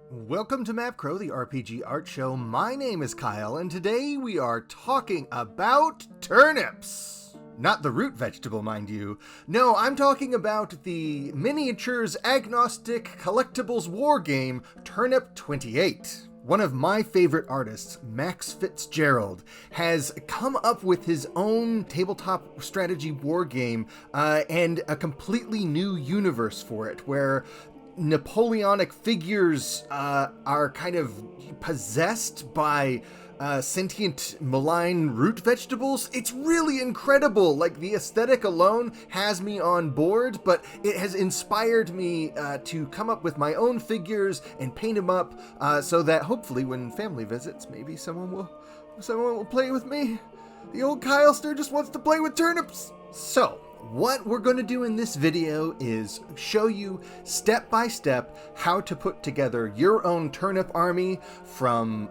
Welcome to Mapcrow, the RPG art show. My name is Kyle, and today we are talking about turnips. Not the root vegetable, mind you. No, I'm talking about the miniatures agnostic collectibles war game, Turnip 28. One of my favorite artists, Max Fitzgerald, has come up with his own tabletop strategy war game and a completely new universe for it, where Napoleonic figures are kind of possessed by sentient malign root vegetables. It's really incredible. Like, the aesthetic alone has me on board, but it has inspired me to come up with my own figures and paint them up so that hopefully when family visits, maybe someone will play with me. The old Kylester just wants to play with turnips. So what we're going to do in this video is show you step by step how to put together your own turnip army, from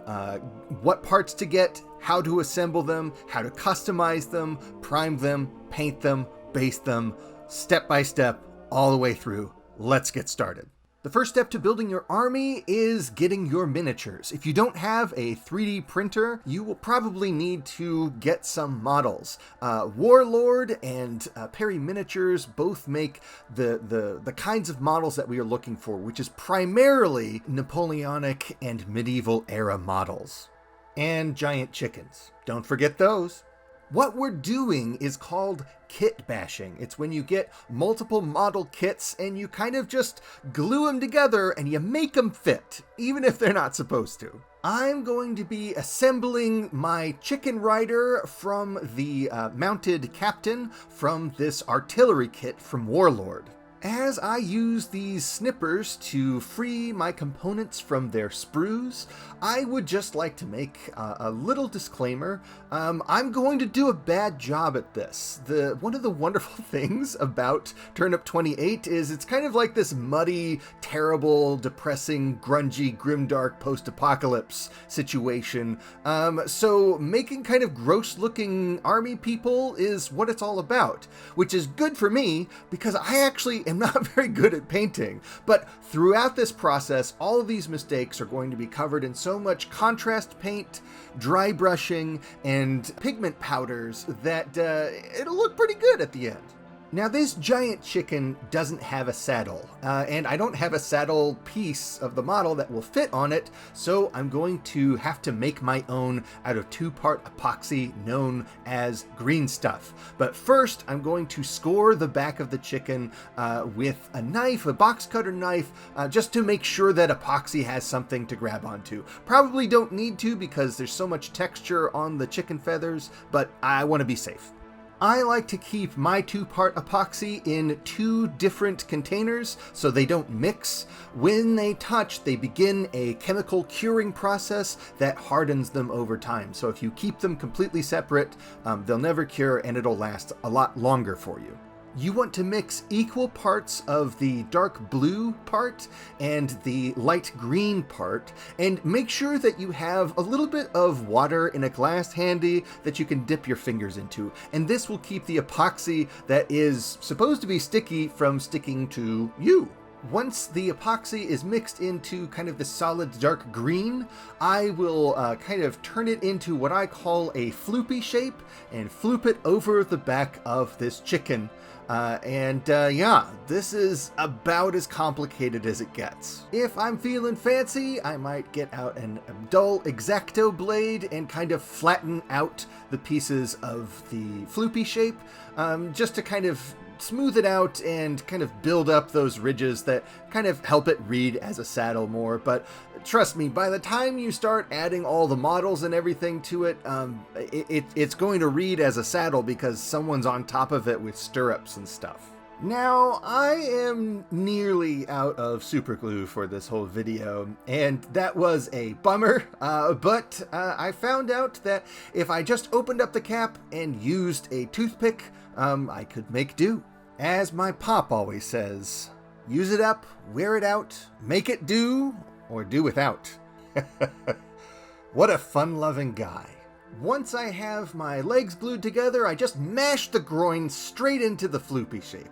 what parts to get, how to assemble them, how to customize them, prime them, paint them, base them, step by step, all the way through. Let's get started. The first step to building your army is getting your miniatures. If you don't have a 3D printer, you will probably need to get some models. Warlord and Perry Miniatures both make the kinds of models that we are looking for, which is primarily Napoleonic and medieval era models. And giant chickens. Don't forget those. What we're doing is called kitbashing. It's when you get multiple model kits and you kind of just glue them together and you make them fit, even if they're not supposed to. I'm going to be assembling my chicken rider from the mounted captain from this artillery kit from Warlord. As I use these snippers to free my components from their sprues, I would just like to make a little disclaimer. I'm going to do a bad job at this. One of the wonderful things about Turnip 28 is it's kind of like this muddy, terrible, depressing, grungy, grimdark post-apocalypse situation. So making kind of gross-looking army people is what it's all about, which is good for me because I actually am not very good at painting. But throughout this process, all of these mistakes are going to be covered in so much contrast paint, dry brushing, and pigment powders that it'll look pretty good at the end. Now, this giant chicken doesn't have a saddle, and I don't have a saddle piece of the model that will fit on it, so I'm going to have to make my own out of 2-part epoxy known as greenstuff. But first, I'm going to score the back of the chicken with a knife, a box cutter knife, just to make sure that epoxy has something to grab onto. Probably don't need to because there's so much texture on the chicken feathers, but I want to be safe. I like to keep my 2-part epoxy in 2 different containers so they don't mix. When they touch, they begin a chemical curing process that hardens them over time. So if you keep them completely separate, they'll never cure and it'll last a lot longer for you. You want to mix equal parts of the dark blue part and the light green part, and make sure that you have a little bit of water in a glass handy that you can dip your fingers into. And this will keep the epoxy that is supposed to be sticky from sticking to you. Once the epoxy is mixed into kind of the solid dark green, I will kind of turn it into what I call a floopy shape and floop it over the back of this chicken. Yeah, this is about as complicated as it gets. If I'm feeling fancy, I might get out a dull X-Acto blade and kind of flatten out the pieces of the floopy shape, just to kind of smooth it out and kind of build up those ridges that kind of help it read as a saddle more. But trust me, by the time you start adding all the models and everything to it, it's going to read as a saddle because someone's on top of it with stirrups and stuff. Now, I am nearly out of super glue for this whole video, and that was a bummer, but I found out that if I just opened up the cap and used a toothpick, I could make do. As my pop always says, use it up, wear it out, make it do, or do without. What a fun-loving guy. Once I have my legs glued together, I just mash the groin straight into the floopy shape.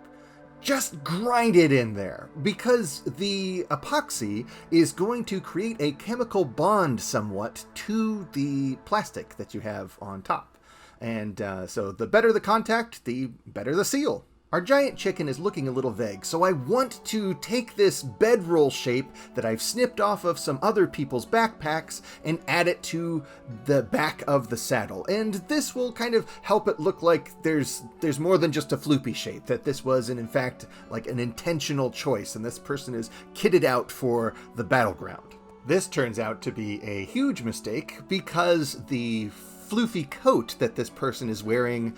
just grind it in there, because the epoxy is going to create a chemical bond somewhat to the plastic that you have on top. And so the better the contact, the better the seal. Our giant chicken is looking a little vague, so I want to take this bedroll shape that I've snipped off of some other people's backpacks and add it to the back of the saddle. And this will kind of help it look like there's more than just a floopy shape, that this was in fact like an intentional choice, and this person is kitted out for the battleground. This turns out to be a huge mistake because the floofy coat that this person is wearing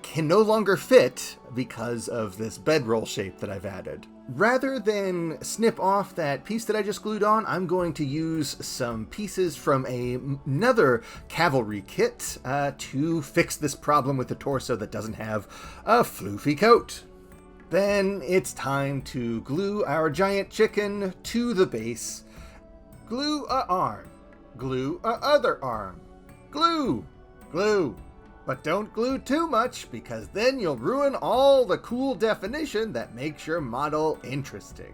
can no longer fit because of this bedroll shape that I've added. Rather than snip off that piece that I just glued on, I'm going to use some pieces from another cavalry kit to fix this problem with the torso that doesn't have a floofy coat. Then it's time to glue our giant chicken to the base. Glue a arm. Glue a other arm. Glue! Glue! But don't glue too much, because then you'll ruin all the cool definition that makes your model interesting.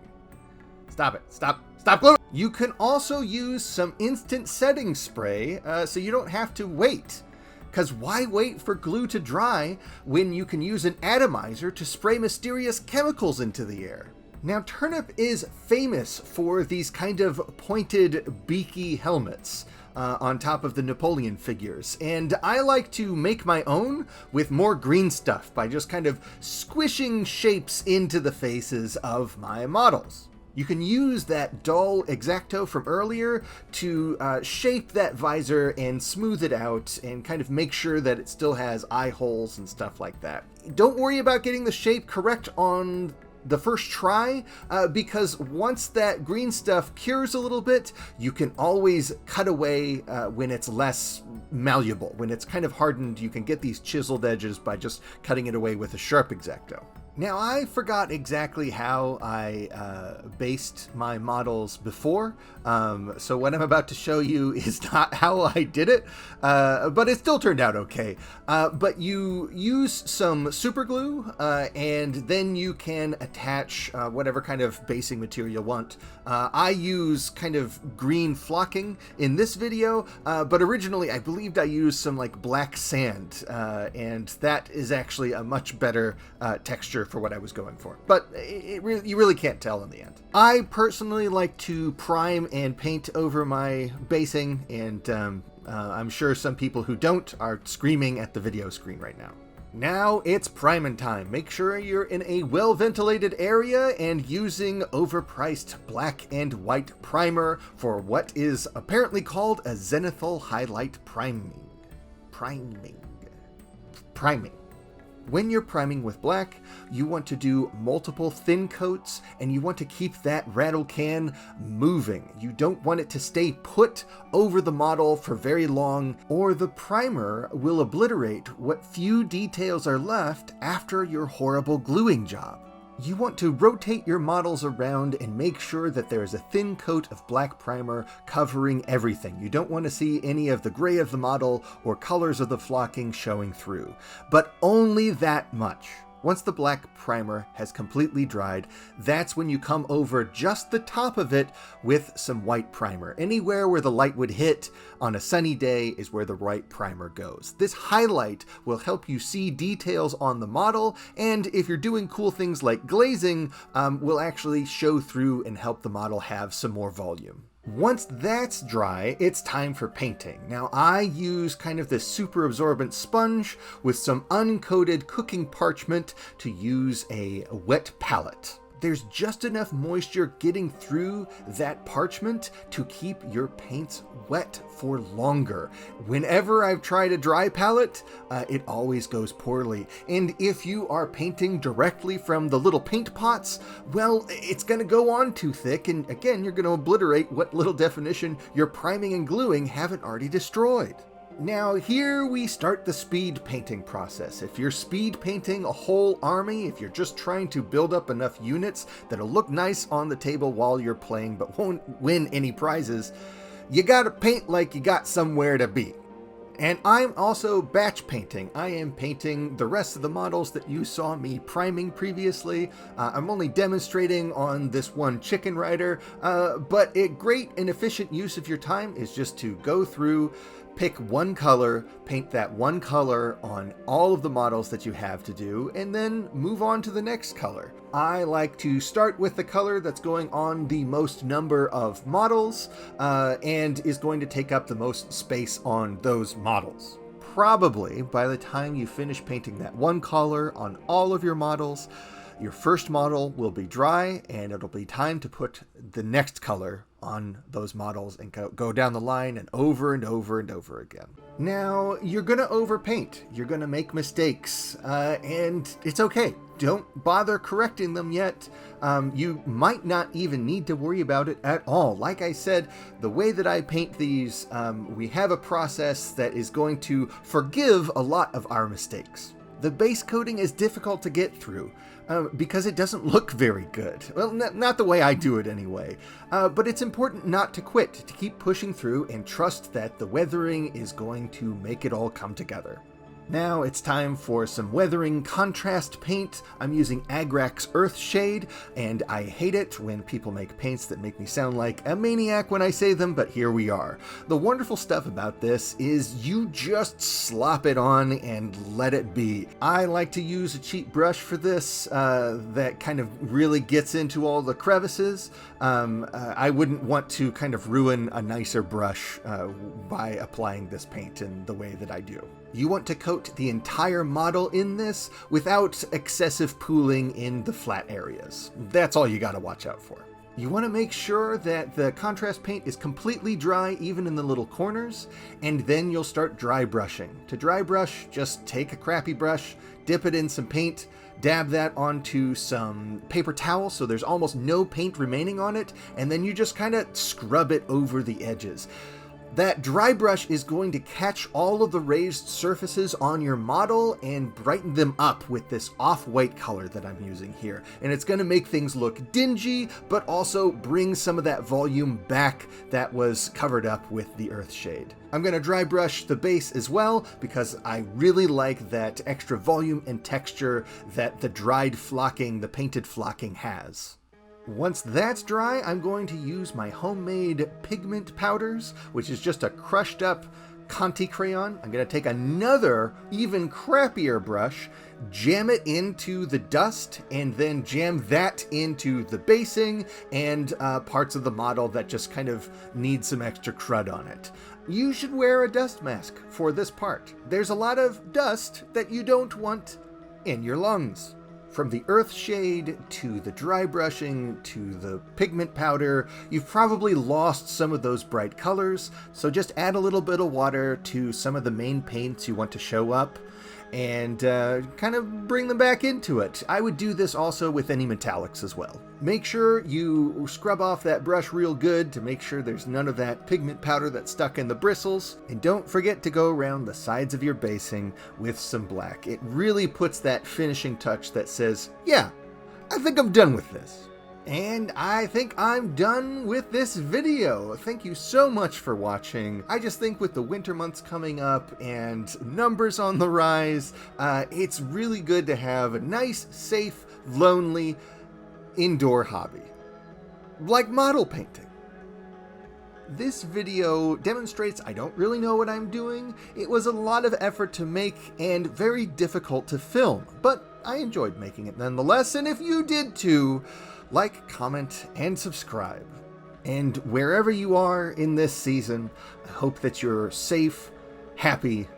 Stop it. Stop gluing! You can also use some instant setting spray so you don't have to wait. Because why wait for glue to dry when you can use an atomizer to spray mysterious chemicals into the air? Now, Turnip is famous for these kind of pointed, beaky helmets on top of the Napoleon figures, and I like to make my own with more green stuff by just kind of squishing shapes into the faces of my models. You can use that dull X-Acto from earlier to shape that visor and smooth it out and kind of make sure that it still has eye holes and stuff like that. Don't worry about getting the shape correct on the first try, because once that green stuff cures a little bit, you can always cut away when it's less malleable. When it's kind of hardened, you can get these chiseled edges by just cutting it away with a sharp X-Acto. Now, I forgot exactly how I based my models before, so what I'm about to show you is not how I did it, but it still turned out okay. But you use some super glue, and then you can attach whatever kind of basing material you want. I use kind of green flocking in this video, but originally I believed I used some like black sand, and that is actually a much better texture for what I was going for. But you really can't tell in the end. I personally like to prime and paint over my basing, and I'm sure some people who don't are screaming at the video screen right now. Now it's priming time. Make sure you're in a well-ventilated area and using overpriced black and white primer for what is apparently called a zenithal highlight priming. When you're priming with black, you want to do multiple thin coats, and you want to keep that rattle can moving. You don't want it to stay put over the model for very long, or the primer will obliterate what few details are left after your horrible gluing job. You want to rotate your models around and make sure that there is a thin coat of black primer covering everything. You don't want to see any of the gray of the model or colors of the flocking showing through, but only that much. Once the black primer has completely dried, that's when you come over just the top of it with some white primer. Anywhere where the light would hit on a sunny day is where the white primer goes. This highlight will help you see details on the model, and if you're doing cool things like glazing, will actually show through and help the model have some more volume. Once that's dry, it's time for painting. Now, I use kind of this super absorbent sponge with some uncoated cooking parchment to use a wet palette. There's just enough moisture getting through that parchment to keep your paints wet for longer. Whenever I've tried a dry palette, it always goes poorly. And if you are painting directly from the little paint pots, well, it's going to go on too thick, and again, you're going to obliterate what little definition your priming and gluing haven't already destroyed. Now here we start the speed painting process. If you're speed painting a whole army, if you're just trying to build up enough units that'll look nice on the table while you're playing but won't win any prizes, you gotta paint like you got somewhere to be. And I'm also batch painting. I am painting the rest of the models that you saw me priming previously. I'm only demonstrating on this one chicken rider, but a great and efficient use of your time is just to go through, pick one color, paint that one color on all of the models that you have to do, and then move on to the next color. I like to start with the color that's going on the most number of models and is going to take up the most space on those models. Probably by the time you finish painting that one color on all of your models, your first model will be dry and it'll be time to put the next color on those models and go down the line and over and over and over again. Now, you're going to overpaint. You're going to make mistakes, and it's okay. Don't bother correcting them yet. You might not even need to worry about it at all. Like I said, the way that I paint these, we have a process that is going to forgive a lot of our mistakes. The base coating is difficult to get through because it doesn't look very good. Well, not the way I do it anyway. But it's important not to quit, to keep pushing through and trust that the weathering is going to make it all come together. Now it's time for some weathering contrast paint. I'm using Agrax Earth Shade, and I hate it when people make paints that make me sound like a maniac when I say them, but here we are. The wonderful stuff about this is you just slop it on and let it be. I like to use a cheap brush for this that kind of really gets into all the crevices. I wouldn't want to kind of ruin a nicer brush by applying this paint in the way that I do. You want to coat the entire model in this without excessive pooling in the flat areas. That's all you gotta watch out for. You want to make sure that the contrast paint is completely dry even in the little corners, and then you'll start dry brushing. To dry brush, just take a crappy brush, dip it in some paint, dab that onto some paper towel so there's almost no paint remaining on it, and then you just kind of scrub it over the edges. That dry brush is going to catch all of the raised surfaces on your model and brighten them up with this off-white color that I'm using here. And it's going to make things look dingy, but also bring some of that volume back that was covered up with the earth shade. I'm going to dry brush the base as well because I really like that extra volume and texture that the dried flocking, the painted flocking has. Once that's dry, I'm going to use my homemade pigment powders, which is just a crushed up Conti crayon. I'm going to take another, even crappier brush, jam it into the dust, and then jam that into the basing and parts of the model that just kind of need some extra crud on it. You should wear a dust mask for this part. There's a lot of dust that you don't want in your lungs. From the earth shade to the dry brushing to the pigment powder, you've probably lost some of those bright colors, so just add a little bit of water to some of the main paints you want to show up and kind of bring them back into it. I would do this also with any metallics as well. Make sure you scrub off that brush real good to make sure there's none of that pigment powder that's stuck in the bristles. And don't forget to go around the sides of your basing with some black. It really puts that finishing touch that says, yeah, I think I'm done with this. And I think I'm done with this video. Thank you so much for watching. I just think with the winter months coming up and numbers on the rise, it's really good to have a nice, safe, lonely, indoor hobby. Like model painting. This video demonstrates I don't really know what I'm doing. It was a lot of effort to make and very difficult to film, but I enjoyed making it nonetheless, and if you did too, like, comment, and subscribe. And wherever you are in this season, I hope that you're safe, happy,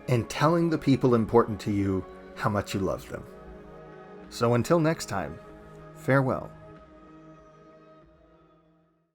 and telling the people important to you how much you love them. So until next time, farewell.